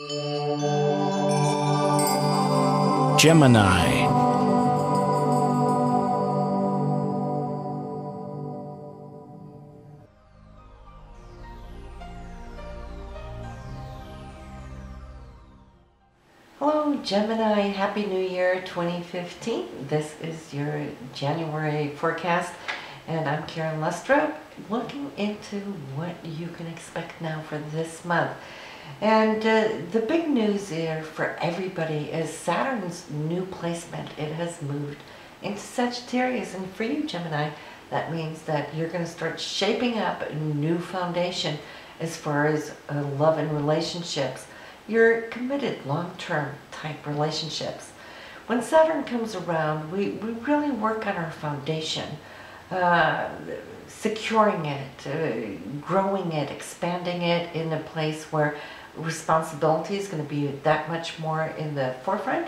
Gemini. Hello Gemini, Happy New Year 2015. This is your January forecast and I'm Karen Lustrup looking into what you can expect now for this month. And the big news here for everybody is Saturn's new placement. It has moved into Sagittarius, and for you Gemini, that means that you're going to start shaping up a new foundation as far as love and relationships. Your committed long-term type relationships. When Saturn comes around, we really work on our foundation, securing it, growing it, expanding it in a place where responsibility is going to be that much more in the forefront,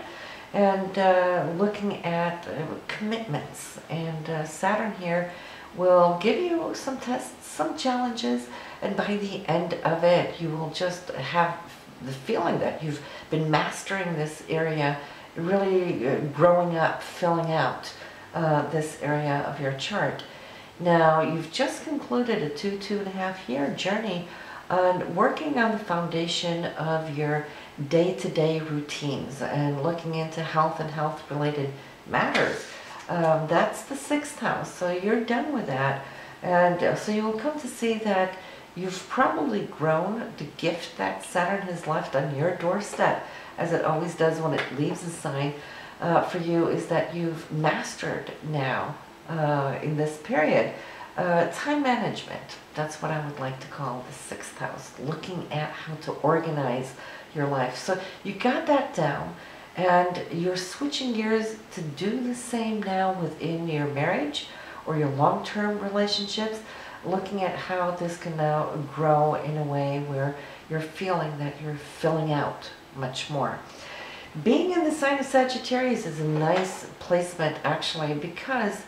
and looking at commitments. And Saturn here will give you some tests, some challenges, and by the end of it, you will just have the feeling that you've been mastering this area, really growing up, filling out this area of your chart. Now, you've just concluded a 2.5 year journey on working on the foundation of your day-to-day routines and looking into health and health-related matters. That's the 6th house, so you're done with that. And so you will come to see that you've probably grown. The gift that Saturn has left on your doorstep, as it always does when it leaves a sign for you, is that you've mastered now in this period time management. That's what I would like to call the 6th house, looking at how to organize your life. So you got that down, and you're switching gears to do the same now within your marriage or your long-term relationships, looking at how this can now grow in a way where you're feeling that you're filling out much more. Being in the sign of Sagittarius is a nice placement actually, because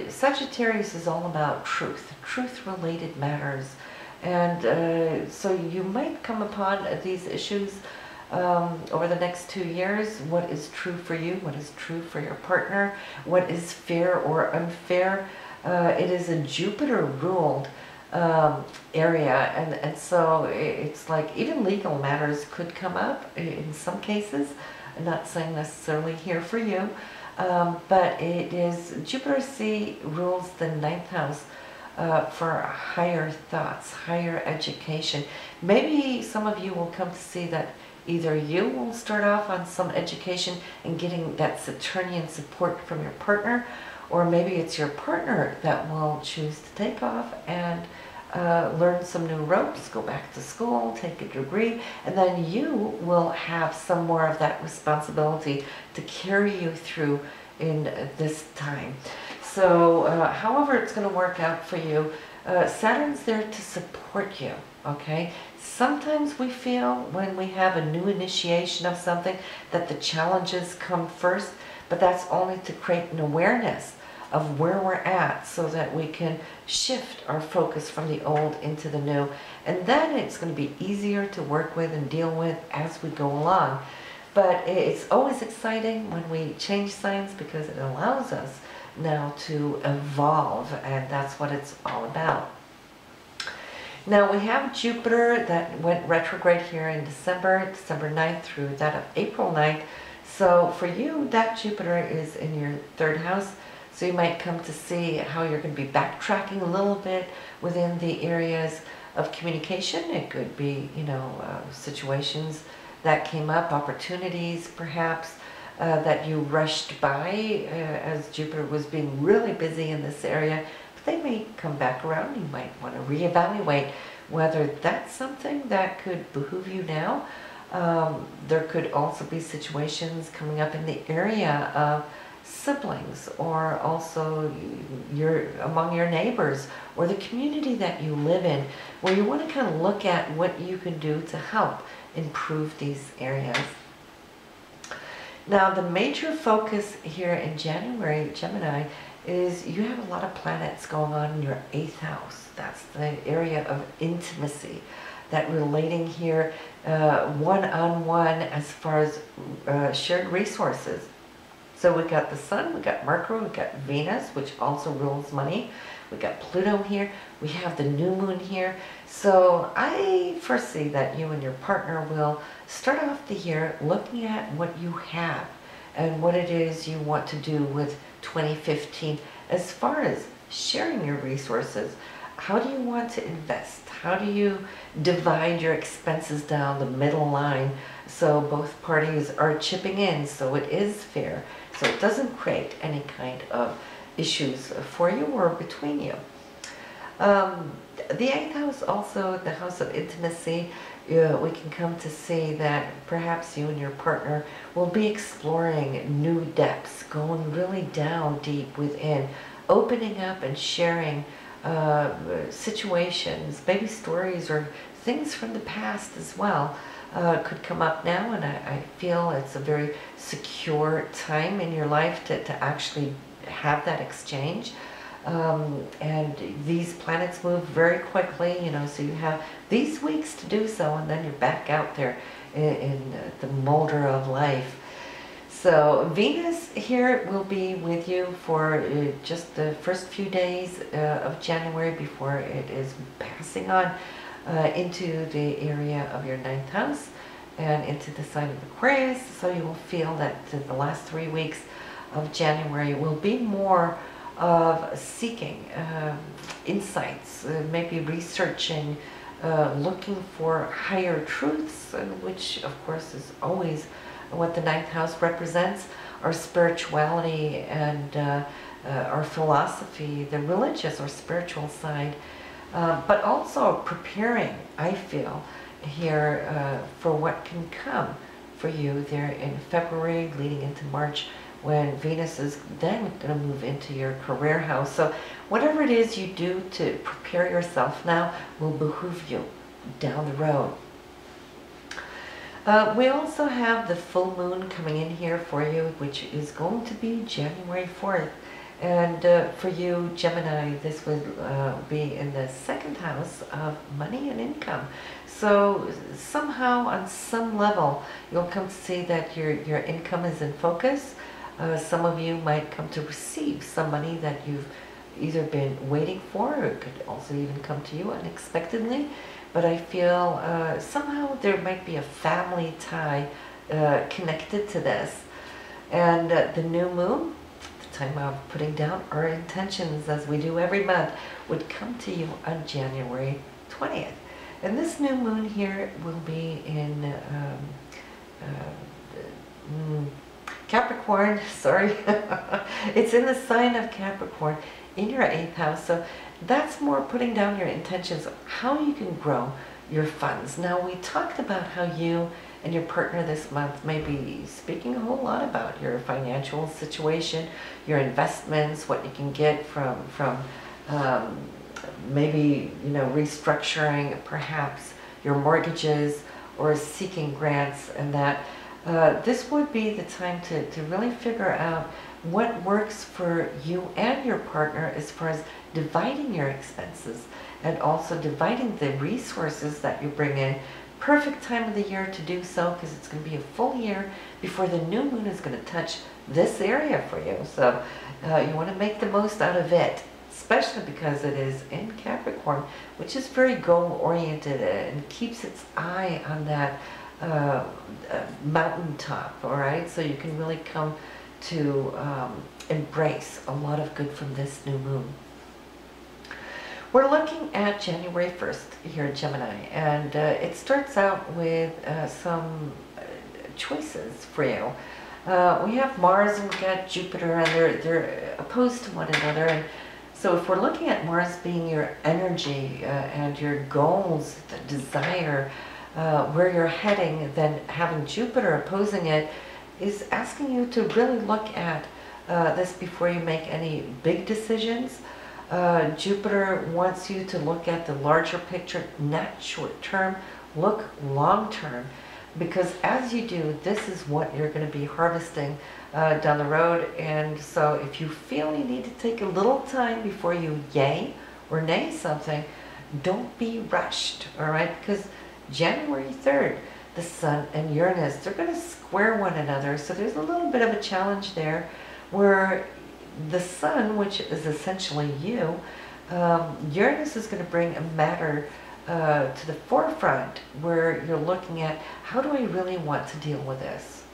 Sagittarius is all about truth-related matters. And so you might come upon these issues over the next 2 years. What is true for you? What is true for your partner? What is fair or unfair? It is a Jupiter-ruled area, and so it's like even legal matters could come up in some cases. I'm not saying necessarily here for you, but it is Jupiter C rules the 9th house for higher thoughts, higher education. Maybe some of you will come to see that either you will start off on some education and getting that Saturnian support from your partner, or maybe it's your partner that will choose to take off and learn some new ropes, go back to school, take a degree, and then you will have some more of that responsibility to carry you through in this time. So however it's going to work out for you, Saturn's there to support you, okay? Sometimes we feel when we have a new initiation of something that the challenges come first, but that's only to create an awareness of where we're at so that we can shift our focus from the old into the new. And then it's going to be easier to work with and deal with as we go along. But it's always exciting when we change signs, because it allows us now to evolve, and that's what it's all about. Now we have Jupiter that went retrograde here in December 9th through that of April 9th. So for you, that Jupiter is in your 3rd house. So you might come to see how you're going to be backtracking a little bit within the areas of communication. It could be, you know, situations that came up, opportunities perhaps that you rushed by as Jupiter was being really busy in this area. But they may come back around. You might want to reevaluate whether that's something that could behoove you now. There could also be situations coming up in the area of siblings, or also among your neighbors or the community that you live in, where you want to kind of look at what you can do to help improve these areas. Now the major focus here in January, Gemini, is you have a lot of planets going on in your 8th house. That's the area of intimacy. that relating here one-on-one as far as shared resources. So we got the Sun, we got Mercury, we got Venus, which also rules money. We got Pluto here. We have the new moon here. So I foresee that you and your partner will start off the year looking at what you have and what it is you want to do with 2015 as far as sharing your resources. How do you want to invest? How do you divide your expenses down the middle line so both parties are chipping in so it is fair, so it doesn't create any kind of issues for you or between you. The 8th house, also the house of intimacy, we can come to see that perhaps you and your partner will be exploring new depths, going really down deep within, opening up and sharing situations, maybe stories or things from the past as well. Could come up now, and I feel it's a very secure time in your life to actually have that exchange. And these planets move very quickly, you know, so you have these weeks to do so, and then you're back out there in the molder of life. So Venus here will be with you for just the first few days of January before it is passing on into the area of your 9th house and into the sign of Aquarius. So you will feel that the last 3 weeks of January will be more of seeking insights, maybe researching, looking for higher truths, which of course is always what the 9th house represents, our spirituality and our philosophy, the religious or spiritual side, but also preparing, I feel, here for what can come for you there in February leading into March, when Venus is then going to move into your career house. So whatever it is you do to prepare yourself now will behoove you down the road. We also have the full moon coming in here for you, which is going to be January 4th. And for you, Gemini, this would be in the 2nd house of money and income. So somehow, on some level, you'll come to see that your income is in focus. Some of you might come to receive some money that you've either been waiting for, or it could also even come to you unexpectedly. But I feel somehow there might be a family tie connected to this. And the new moon, the time of putting down our intentions, as we do every month, would come to you on January 20th. And this new moon here will be in Capricorn, sorry. It's in the sign of Capricorn in your 8th house. So that's more putting down your intentions, how you can grow your funds. Now, we talked about how you and your partner this month may be speaking a whole lot about your financial situation, your investments, what you can get from maybe, you know, restructuring perhaps your mortgages or seeking grants, and that this would be the time to really figure out what works for you and your partner as far as dividing your expenses and also dividing the resources that you bring in. Perfect time of the year to do so, because it's going to be a full year before the new moon is going to touch this area for you. So you want to make the most out of it, especially because it is in Capricorn, which is very goal-oriented and keeps its eye on that mountaintop, all right? So you can really come to embrace a lot of good from this new moon. We're looking at January 1st here, Gemini, and it starts out with some choices for you. We have Mars and we've got Jupiter, and they're opposed to one another. And so if we're looking at Mars being your energy and your goals, the desire, where you're heading, then having Jupiter opposing it is asking you to really look at this before you make any big decisions. Jupiter wants you to look at the larger picture, not short term, look long term, because as you do, this is what you're going to be harvesting down the road. And so if you feel you need to take a little time before you yay or nay something, Don't be rushed, all right? Because January 3rd, the Sun and Uranus, they're going to square one another. So there's a little bit of a challenge there where the Sun, which is essentially you, Uranus is going to bring a matter to the forefront where you're looking at, how do I really want to deal with this?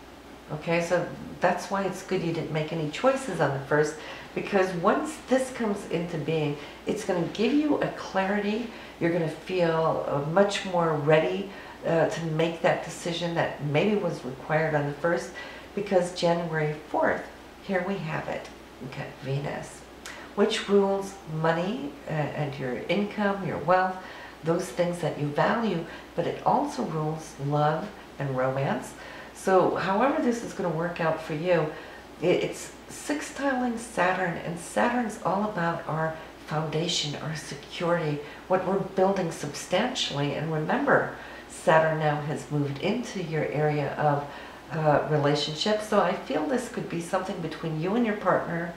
Okay, so that's why it's good you didn't make any choices on the first, because once this comes into being, it's going to give you a clarity. You're going to feel much more ready to make that decision that maybe was required on the first, because January 4th, here we have it. Okay, Venus, which rules money and your income, your wealth, those things that you value, but it also rules love and romance. So however this is going to work out for you, it's sextiling Saturn, and Saturn's all about our foundation, our security, what we're building substantially. And remember, Saturn now has moved into your area of relationships. So I feel this could be something between you and your partner,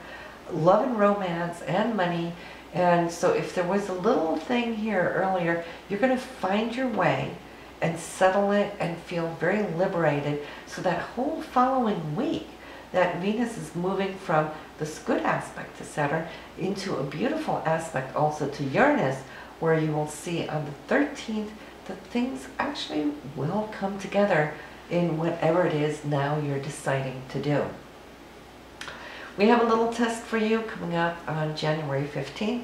love and romance and money. And so if there was a little thing here earlier, you're going to find your way and settle it and feel very liberated. So that whole following week, that Venus is moving from this good aspect to Saturn into a beautiful aspect also to Uranus, where you will see on the 13th that things actually will come together in whatever it is now you're deciding to do. We have a little test for you coming up on January 15th.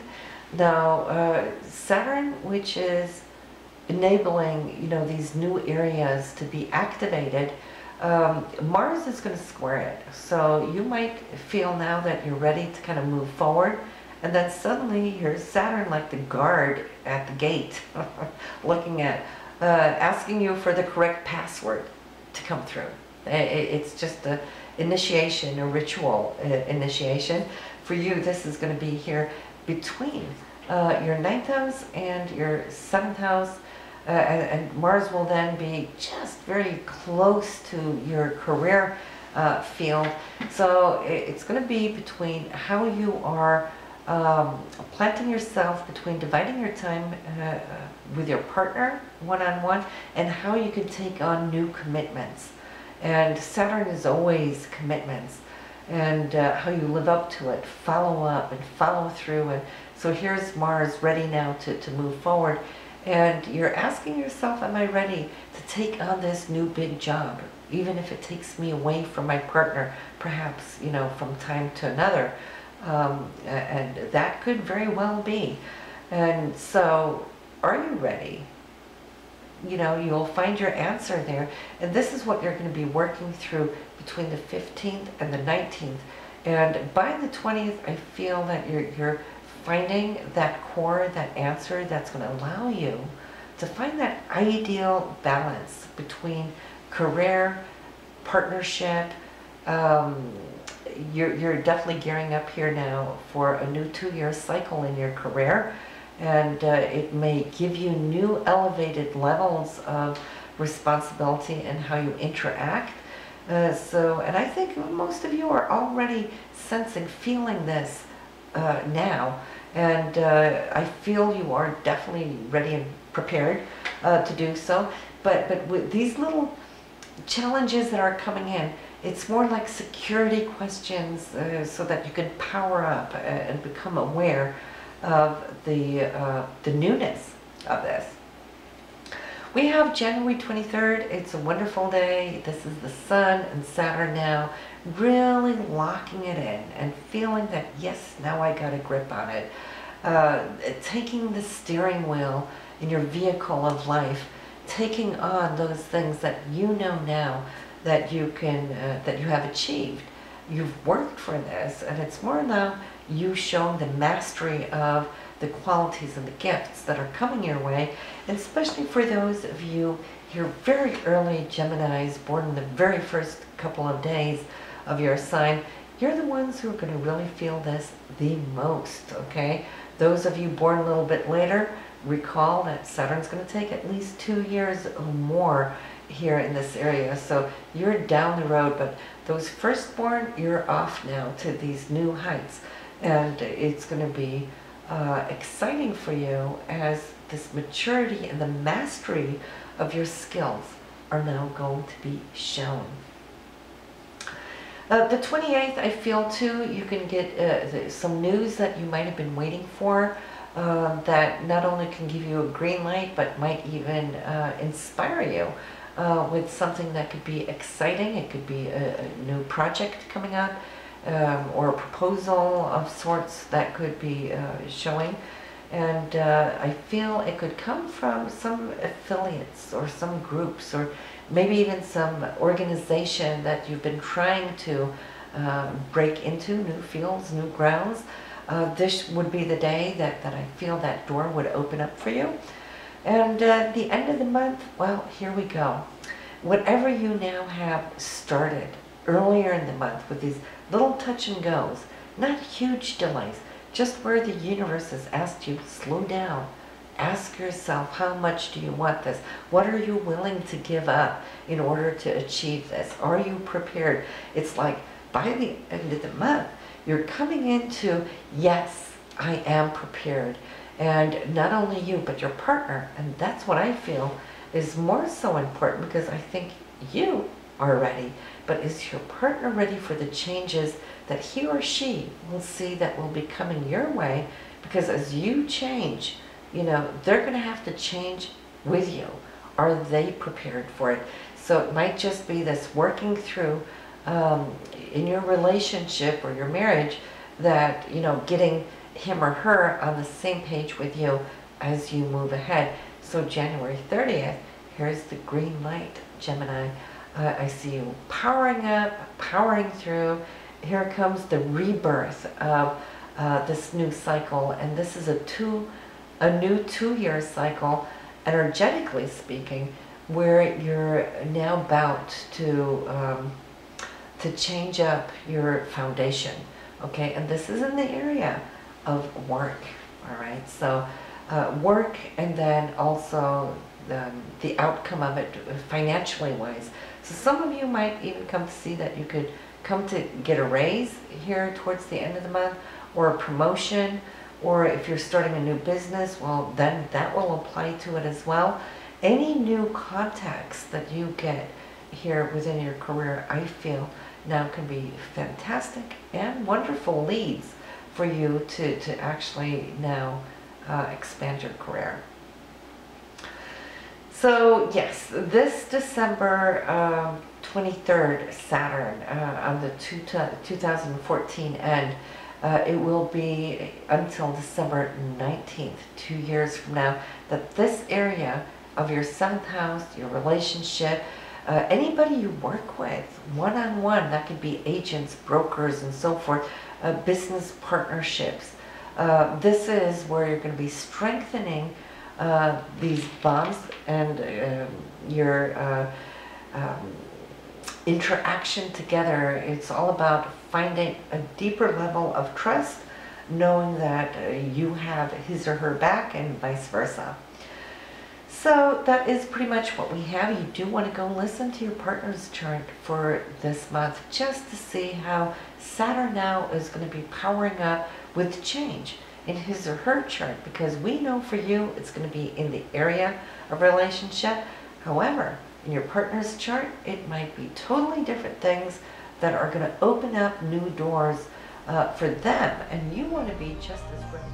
Now, Saturn, which is enabling, you know, these new areas to be activated, Mars is going to square it. So you might feel now that you're ready to kind of move forward, and then suddenly here's Saturn like the guard at the gate, looking at, asking you for the correct password to come through. It's just a initiation, a ritual initiation. For you, this is going to be here between your 9th house and your 7th house. And Mars will then be just very close to your career field. So it's going to be between how you are planting yourself, between dividing your time with your partner one-on-one, and how you can take on new commitments. And Saturn is always commitments, and how you live up to it, follow up and follow through. And so here's Mars ready now to move forward. And you're asking yourself, am I ready to take on this new big job, even if it takes me away from my partner, perhaps, you know, from time to another. And that could very well be. And so, are you ready? You know, you'll find your answer there. And this is what you're going to be working through between the 15th and the 19th. And by the 20th, I feel that you're finding that core, that answer that's going to allow you to find that ideal balance between career, partnership. You're definitely gearing up here now for a new 2-year cycle in your career, and it may give you new elevated levels of responsibility and how you interact. And I think most of you are already sensing, feeling this now, and I feel you are definitely ready and prepared to do so. But with these little challenges that are coming in, it's more like security questions, so that you can power up and become aware of the newness of this. We have January 23rd. It's a wonderful day. This is the Sun and Saturn now really locking it in and feeling that, yes, now I got a grip on it. Taking the steering wheel in your vehicle of life, taking on those things that you know now that you can, that you have achieved. You've worked for this, and it's more now you showing the mastery of the qualities and the gifts that are coming your way. And especially for those of you here very early Geminis, born in the very first couple of days of your sign, you're the ones who are going to really feel this the most, okay? Those of you born a little bit later, recall that Saturn's going to take at least 2 years or more here in this area. So you're down the road, but those firstborn, you're off now to these new heights. And it's going to be exciting for you as this maturity and the mastery of your skills are now going to be shown. The 28th, I feel too, you can get some news that you might have been waiting for, that not only can give you a green light, but might even inspire you with something that could be exciting. It could be a new project coming up, or a proposal of sorts that could be showing. And I feel it could come from some affiliates or some groups, or maybe even some organization that you've been trying to break into, new fields, new grounds. This would be the day that I feel that door would open up for you. And the end of the month, well, here we go. Whatever you now have started earlier in the month with these little touch and goes, not huge delays, just where the universe has asked you, slow down. Ask yourself, how much do you want this? What are you willing to give up in order to achieve this? Are you prepared? It's like by the end of the month, you're coming into, yes, I am prepared. And not only you, but your partner. And that's what I feel is more so important, because I think you are ready. But is your partner ready for the changes that he or she will see that will be coming your way? Because as you change, you know, they're going to have to change with you. Are they prepared for it? So it might just be this working through in your relationship or your marriage, that, you know, getting him or her on the same page with you as you move ahead. So January 30th, here's the green light, Gemini. I see you powering up, powering through. Here comes the rebirth of this new cycle, and this is a new 2-year cycle, energetically speaking, where you're now about to change up your foundation. Okay, and this is in the area of work. All right, so work, and then also the outcome of it financially wise. So some of you might even come to see that you could come to get a raise here towards the end of the month, or a promotion, or if you're starting a new business, well, then that will apply to it as well. Any new contacts that you get here within your career, I feel now can be fantastic and wonderful leads for you to actually now expand your career. So yes, this December 23rd, Saturn, on the 2014 end, it will be until December 19th, 2 years from now, that this area of your 7th house, your relationship, anybody you work with, one-on-one, that could be agents, brokers, and so forth, business partnerships. This is where you're going to be strengthening these bonds and your interaction together. It's all about finding a deeper level of trust, knowing that you have his or her back, and vice versa. So that is pretty much what we have. You do want to go listen to your partner's chart for this month, just to see how Saturn now is going to be powering up with change in his or her chart, because we know for you it's going to be in the area of relationship. However, in your partner's chart, it might be totally different things that are going to open up new doors for them, and you want to be just as ready.